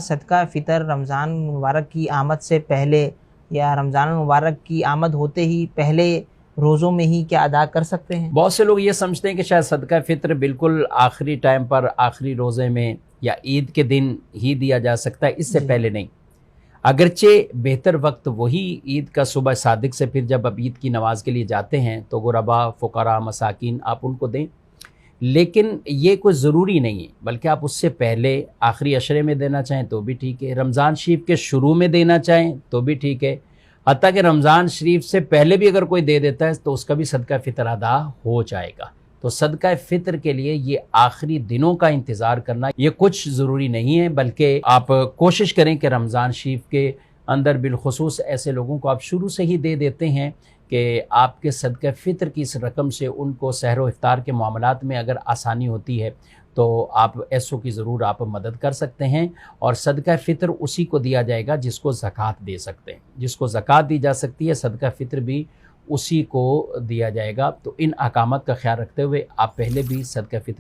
सदका फ़ितर रमज़ान मुबारक की आमद से पहले या रमज़ान मुबारक की आमद होते ही पहले रोज़ों में ही क्या अदा कर सकते हैं? बहुत से लोग ये समझते हैं कि शायद सदका फ़ितर बिल्कुल आखिरी टाइम पर, आखिरी रोज़े में या ईद के दिन ही दिया जा सकता है, इससे पहले नहीं। अगरचे बेहतर वक्त वही ईद का सुबह सादिक से, फिर जब आप ईद की नमाज के लिए जाते हैं तो गुरबा, फ़ुक़रा, मसाकिन आप उनको दें, लेकिन ये कोई ज़रूरी नहीं है, बल्कि आप उससे पहले आखिरी अशरे में देना चाहें तो भी ठीक है, रमज़ान शरीफ के शुरू में देना चाहें तो भी ठीक है, हत्ता कि रमज़ान शरीफ से पहले भी अगर कोई दे देता है तो उसका भी सदका फ़ितर अदा हो जाएगा। तो सदका फ़ितर के लिए ये आखिरी दिनों का इंतज़ार करना ये कुछ ज़रूरी नहीं है, बल्कि आप कोशिश करें कि रमज़ान शरीफ के अंदर बिलखुसूस ऐसे लोगों को आप शुरू से ही दे देते हैं कि आपके सदका फ़ितर की इस रकम से उनको सहर व इफ्तार के मामलात में अगर आसानी होती है तो आप ऐसों की ज़रूर आप मदद कर सकते हैं। और सदका फ़ितर उसी को दिया जाएगा जिसको ज़कात दे सकते हैं, जिसको ज़कात दी जा सकती है, सदका फ़ितर भी उसी को दिया जाएगा। तो इन अहकामात का ख्याल रखते हुए आप पहले भी सदका फ़ितर